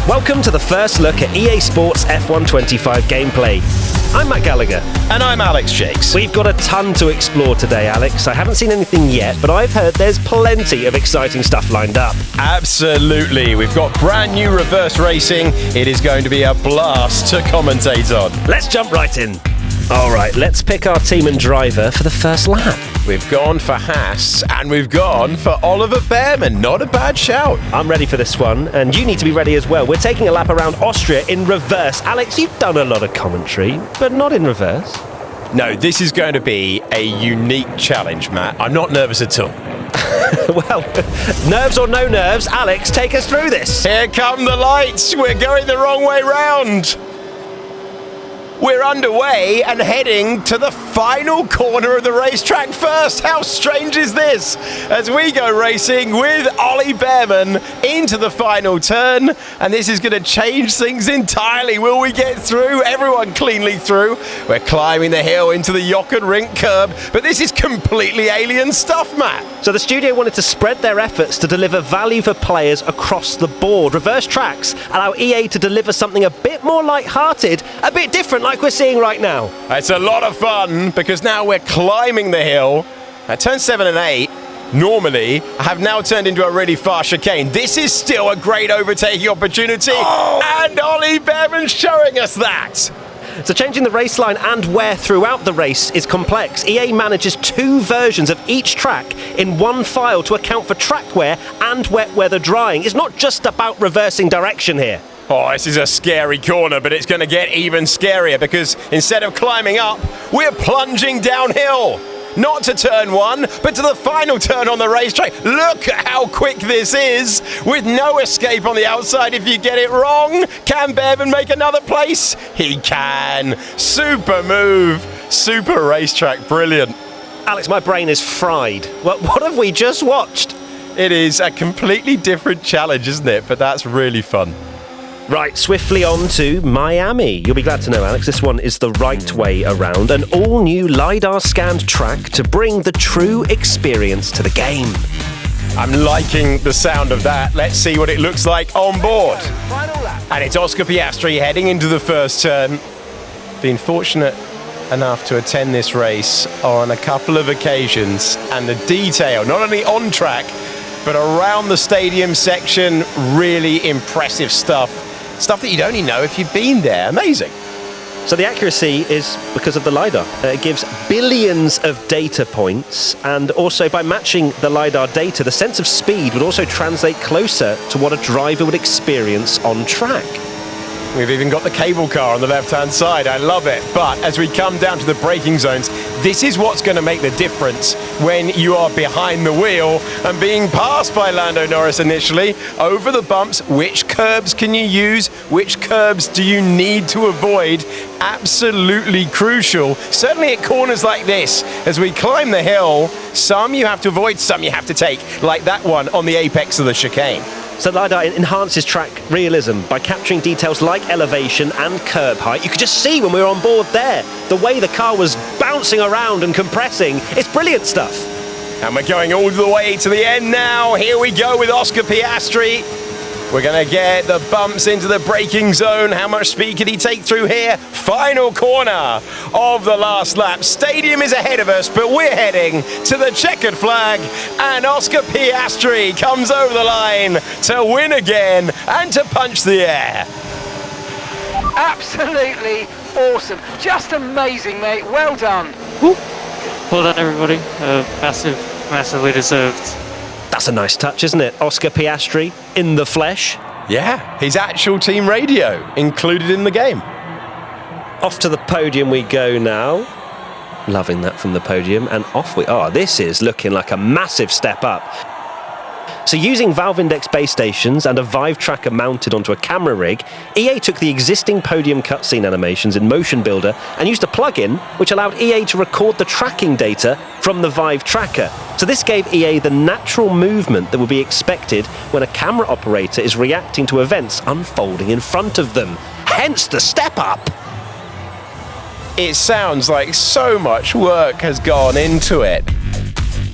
Welcome to the first look at EA Sports F1 25 gameplay. I'm Matt Gallagher. And I'm Alex Jacques. We've got a ton to explore today, Alex. I haven't seen anything yet, but I've heard there's plenty of exciting stuff lined up. Absolutely. We've got brand new reverse racing. It is going to be a blast to commentate on. Let's jump right in. All right, let's pick our team and driver for the first lap. We've gone for Haas and we've gone for Oliver Behrman. Not a bad shout. I'm ready for this one, and you need to be ready as well. We're taking a lap around Austria in reverse. Alex, you've done a lot of commentary, but not in reverse. No, this is going to be a unique challenge, Matt. I'm not nervous at all. Well, nerves or no nerves, Alex, take us through this. Here come the lights. We're going the wrong way round. We're underway and heading to the final corner of the racetrack first. How strange is this? As we go racing with Ollie Behrman into the final turn, and this is going to change things entirely. Will we get through? Everyone cleanly through. We're climbing the hill into the Jochenrink curb, but this is completely alien stuff, Matt. So the studio wanted to spread their efforts to deliver value for players across the board. Reverse tracks allow EA to deliver something a bit more light-hearted, a bit different like we're seeing right now. It's a lot of fun because now we're climbing the hill. At turn 7 and 8, normally, have now turned into a really fast chicane. This is still a great overtaking opportunity, and Ollie Behrman's showing us that. So changing the race line and wear throughout the race is complex. EA manages two versions of each track in one file to account for track wear and wet weather drying. It's not just about reversing direction here. Oh, this is a scary corner, but it's going to get even scarier because instead of climbing up, we're plunging downhill. Not to turn 1, but to the final turn on the racetrack. Look at how quick this is, with no escape on the outside if you get it wrong. Can Behrman make another place? He can. Super move, super racetrack, brilliant. Alex, my brain is fried. What have we just watched? It is a completely different challenge, isn't it? But that's really fun. Right, swiftly on to Miami. You'll be glad to know, Alex, this one is the right way around. An all-new LIDAR scanned track to bring the true experience to the game. I'm liking the sound of that. Let's see what it looks like on board. And it's Oscar Piastri heading into the first turn. Been fortunate enough to attend this race on a couple of occasions, and the detail, not only on track, but around the stadium section, really impressive stuff. Stuff that you'd only know if you'd been there. Amazing. So the accuracy is because of the LiDAR. It gives billions of data points, and also by matching the LiDAR data, the sense of speed would also translate closer to what a driver would experience on track. We've even got the cable car on the left-hand side. I love it. But as we come down to the braking zones, this is what's going to make the difference when you are behind the wheel and being passed by Lando Norris initially. Over the bumps, which curbs can you use? Which curbs do you need to avoid? Absolutely crucial. Certainly at corners like this, as we climb the hill, some you have to avoid, some you have to take, like that one on the apex of the chicane. So LiDAR enhances track realism by capturing details like elevation and curb height. You could just see when we were on board there, the way the car was bouncing around and compressing. It's brilliant stuff. And we're going all the way to the end now. Here we go with Oscar Piastri. We're going to get the bumps into the braking zone. How much speed can he take through here? Final corner of the last lap. Stadium is ahead of us, but we're heading to the checkered flag. And Oscar Piastri comes over the line to win again and to punch the air. Absolutely awesome. Just amazing, mate. Well done. Woo. Well done, everybody. Massively deserved. That's a nice touch, isn't it? Oscar Piastri in the flesh. Yeah, his actual team radio included in the game. Off to the podium we go now. Loving that from the podium. And off we are. This is looking like a massive step up. So using Valve Index base stations and a Vive tracker mounted onto a camera rig, EA took the existing podium cutscene animations in Motion Builder and used a plugin which allowed EA to record the tracking data from the Vive tracker. So this gave EA the natural movement that would be expected when a camera operator is reacting to events unfolding in front of them. Hence the step up. It sounds like so much work has gone into it.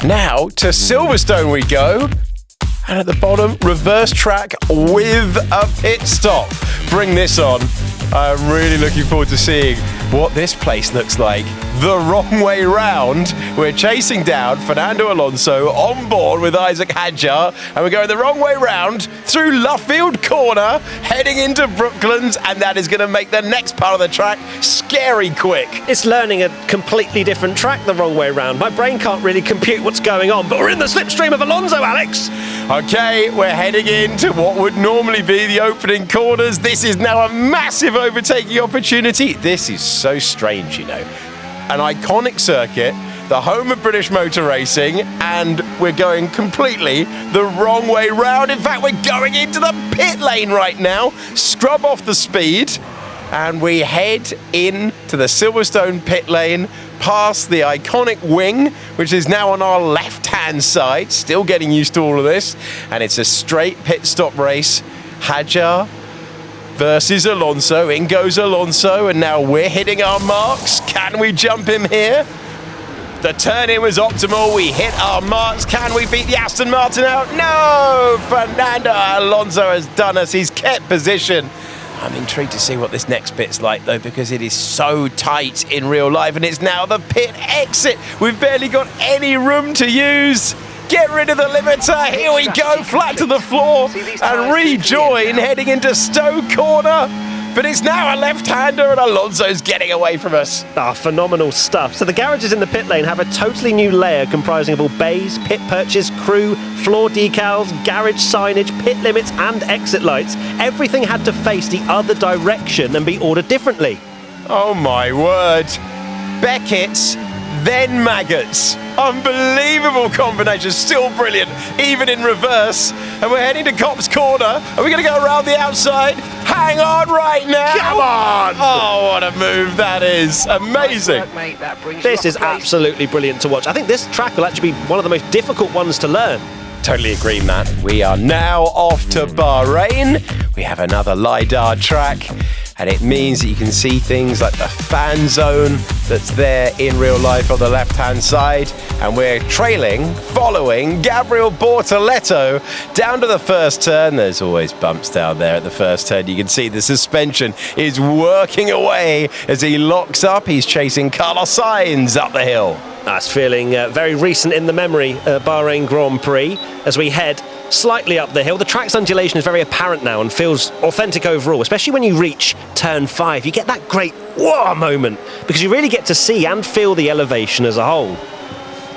Now to Silverstone we go. And at the bottom, reverse track with a pit stop. Bring this on. I'm really looking forward to seeing what this place looks like. The wrong way round. We're chasing down Fernando Alonso on board with Isaac Hadjar, and we're going the wrong way round through Luffield Corner, heading into Brooklands, and that is going to make the next part of the track scary quick. It's learning a completely different track the wrong way round. My brain can't really compute what's going on, but we're in the slipstream of Alonso, Alex. Okay, we're heading into what would normally be the opening corners. This is now a massive overtaking opportunity. This is so strange, you know. An iconic circuit, the home of British motor racing, and we're going completely the wrong way round. In fact, we're going into the pit lane right now. Scrub off the speed, and we head into the Silverstone pit lane, past the iconic wing, which is now on our left-hand side. Still getting used to all of this, and it's a straight pit stop race. Hadjar versus Alonso. In goes Alonso, and now we're hitting our marks. Can we jump him here? The turn-in was optimal. We hit our marks. Can we beat the Aston Martin out? No! Fernando Alonso has done us. He's kept position. I'm intrigued to see what this next bit's like, though, because it is so tight in real life, and it's now the pit exit. We've barely got any room to use. Get rid of the limiter. Here we go, flat to the floor, and rejoin heading into Stowe Corner. But it's now a left-hander, and Alonso's getting away from us. Phenomenal stuff. So the garages in the pit lane have a totally new layer comprising of all bays, pit perches, crew, floor decals, garage signage, pit limits and exit lights. Everything had to face the other direction and be ordered differently. Oh my word. Beckett's, then maggots. Unbelievable combination, still brilliant, even in reverse. And we're heading to Copse Corner. Are we going to go around the outside? Hang on right now. Come on! Oh, what a move that is. Amazing. Nice work, mate. That brings This you is off pace. absolutely brilliant to watch. I think this track will actually be one of the most difficult ones to learn. Totally agree, Matt. We are now off to Bahrain. We have another LIDAR track, and it means that you can see things like the fan zone that's there in real life on the left-hand side. And we're following Gabriel Bortoletto down to the first turn. There's always bumps down there at the first turn. You can see the suspension is working away as he locks up. He's chasing Carlos Sainz up the hill. That's feeling very recent in the memory, Bahrain Grand Prix, as we head slightly up the hill. The track's undulation is very apparent now and feels authentic overall, especially when you reach turn 5. You get that great whoa moment because you really get to see and feel the elevation as a whole.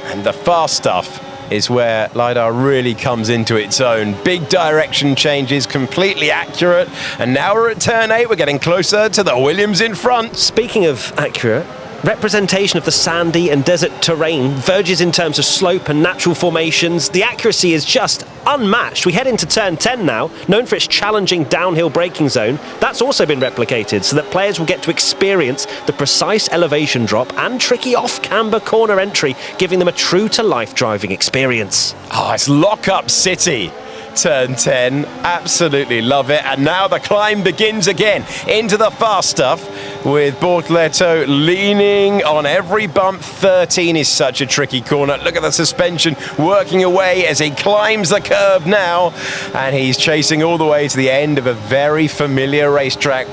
And the fast stuff is where LIDAR really comes into its own. Big direction changes, completely accurate. And now we're at turn 8. We're getting closer to the Williams in front. Speaking of accurate, representation of the sandy and desert terrain verges in terms of slope and natural formations. The accuracy is just unmatched. We head into turn 10 now, known for its challenging downhill braking zone. That's also been replicated so that players will get to experience the precise elevation drop and tricky off-camber corner entry, giving them a true-to-life driving experience. Oh, it's Lock-Up City. Turn 10, absolutely love it. And now the climb begins again into the fast stuff with Bortoletto leaning on every bump. 13 is such a tricky corner. Look at the suspension working away as he climbs the curb now, and he's chasing all the way to the end of a very familiar racetrack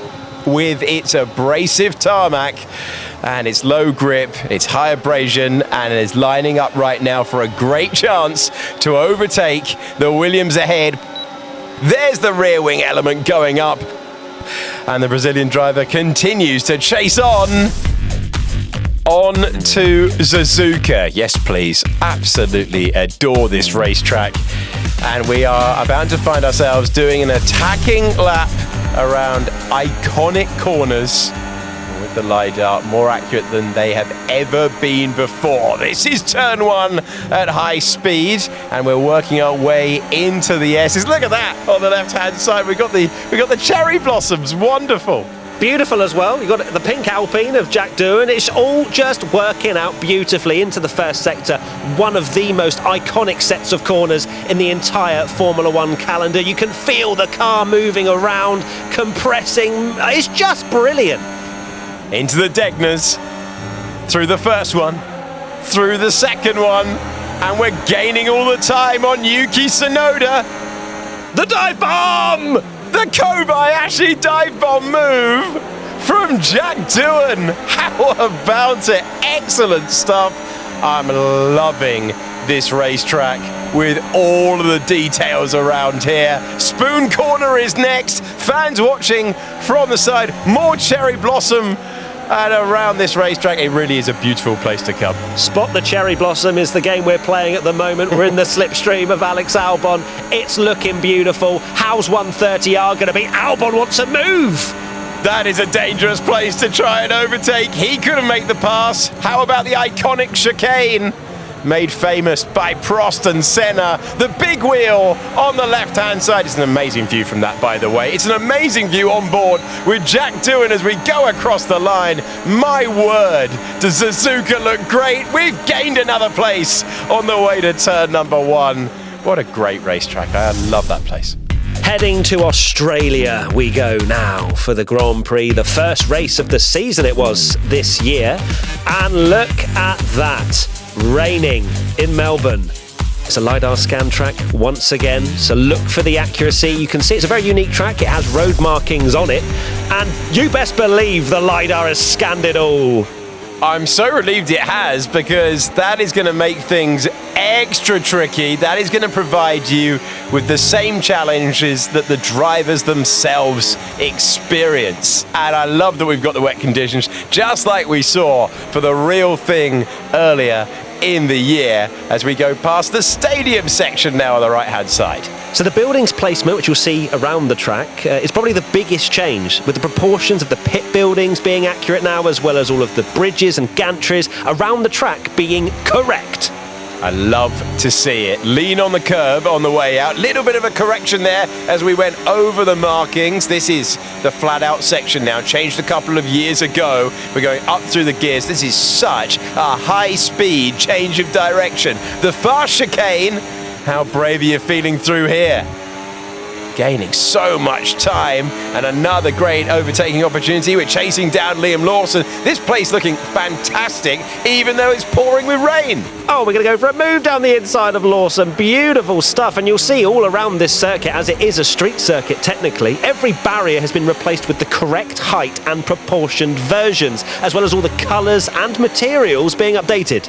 with its abrasive tarmac and its low grip, its high abrasion, and is lining up right now for a great chance to overtake the Williams ahead. There's the rear wing element going up, and the Brazilian driver continues to chase on to Suzuka. Yes, please. Absolutely adore this racetrack. And we are about to find ourselves doing an attacking lap around iconic corners with the LIDAR, more accurate than they have ever been before. This is turn 1 at high speed, and we're working our way into the S's. Look at that on the left-hand side. We got the cherry blossoms. Wonderful. Beautiful as well. You've got the pink Alpine of Jack Doohan. It's all just working out beautifully into the first sector. One of the most iconic sets of corners in the entire Formula One calendar. You can feel the car moving around, compressing. It's just brilliant. Into the Degners. Through the first one. Through the second one. And we're gaining all the time on Yuki Tsunoda. The dive bomb! The Kobayashi dive bomb move from Jack Doohan. How about it? Excellent stuff. I'm loving this racetrack with all of the details around here. Spoon Corner is next. Fans watching from the side. More cherry blossom. And around this racetrack, it really is a beautiful place to come. Spot the Cherry Blossom is the game we're playing at the moment. We're in the slipstream of Alex Albon. It's looking beautiful. How's 130R going to be? Albon wants a move. That is a dangerous place to try and overtake. He couldn't make the pass. How about the iconic chicane? Made famous by Prost and Senna. The big wheel on the left-hand side. It's an amazing view from that, by the way. It's an amazing view on board with Jack Doohan as we go across the line. My word, does Suzuka look great? We've gained another place on the way to turn number 1. What a great racetrack. I love that place. Heading to Australia we go now for the Grand Prix, the first race of the season it was this year. And look at that. Raining in Melbourne. It's a LIDAR scan track once again, so look for the accuracy. You can see it's a very unique track. It has road markings on it, and you best believe the LIDAR has scanned it all. I'm so relieved it has, because that is going to make things extra tricky. That is going to provide you with the same challenges that the drivers themselves experience. And I love that we've got the wet conditions, just like we saw for the real thing earlier in the year, as we go past the stadium section now on the right-hand side. So the building's placement, which you'll see around the track, is probably the biggest change, with the proportions of the pit buildings being accurate now, as well as all of the bridges and gantries around the track being correct. I love to see it. Lean on the curb on the way out. Little bit of a correction there as we went over the markings. This is the flat out section now. Changed a couple of years ago. We're going up through the gears. This is such a high speed change of direction. The fast chicane. How brave are you feeling through here? Gaining so much time, and another great overtaking opportunity. We're chasing down Liam Lawson. This place looking fantastic, even though it's pouring with rain. Oh, we're going to go for a move down the inside of Lawson. Beautiful stuff, and you'll see all around this circuit, as it is a street circuit technically, every barrier has been replaced with the correct height and proportioned versions, as well as all the colours and materials being updated.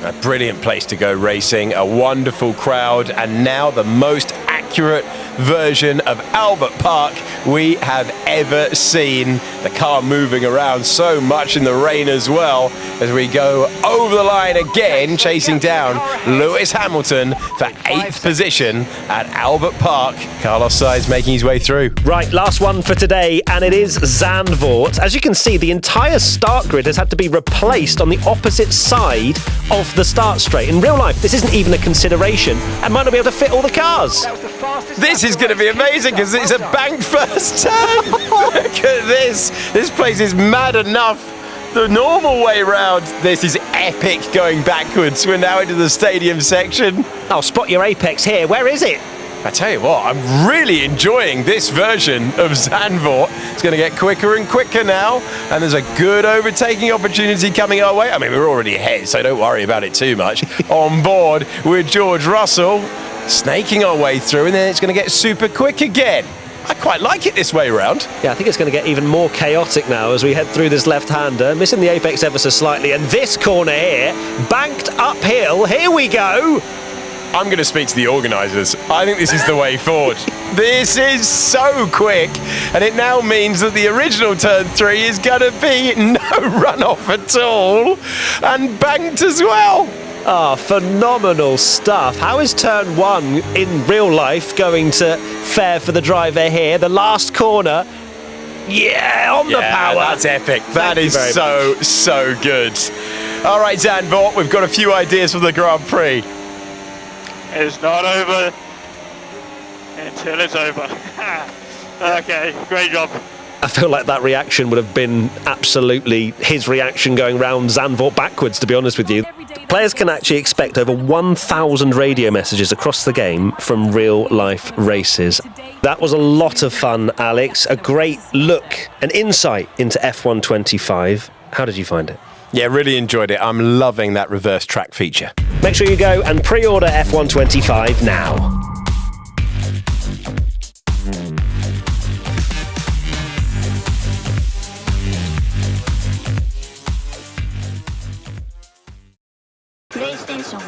A brilliant place to go racing, a wonderful crowd, and now the most accurate version of Albert Park we have ever seen. The car moving around so much in the rain as well, as we go over the line again, chasing down Lewis Hamilton for 8th position at Albert Park. Carlos Sainz making his way through. Right, last one for today, and it is Zandvoort. As you can see, the entire start grid has had to be replaced on the opposite side of the start straight. In real life, this isn't even a consideration, and might not be able to fit all the cars. This is going to be amazing, because it's a bank first turn. Look at this. This place is mad enough. The normal way round. This is epic going backwards. We're now into the stadium section. I'll spot your apex here. Where is it? I tell you what, I'm really enjoying this version of Zandvoort. It's going to get quicker and quicker now, and there's a good overtaking opportunity coming our way. I mean, we're already ahead, so don't worry about it too much. On board with George Russell, snaking our way through, and then it's going to get super quick again. I quite like it this way round. Yeah, I think it's going to get even more chaotic now as we head through this left-hander, missing the apex ever so slightly, and this corner here, banked uphill, here we go. I'm going to speak to the organisers. I think this is the way forward. This is so quick, and it now means that the original turn 3 is going to be no runoff at all, and banked as well. Ah, phenomenal stuff. How is turn 1 in real life going to fare for the driver here? The last corner, yeah, on the power. That's epic. That is so good. All right, Zandvoort, we've got a few ideas for the Grand Prix. It's not over until it's over. Okay, great job. I feel like that reaction would have been absolutely his reaction going round Zandvoort backwards, to be honest with you. Players can actually expect over 1,000 radio messages across the game from real-life races. That was a lot of fun, Alex. A great look, an insight into F1 25. How did you find it? Yeah, really enjoyed it. I'm loving that reverse track feature. Make sure you go and pre-order F125 now. PlayStation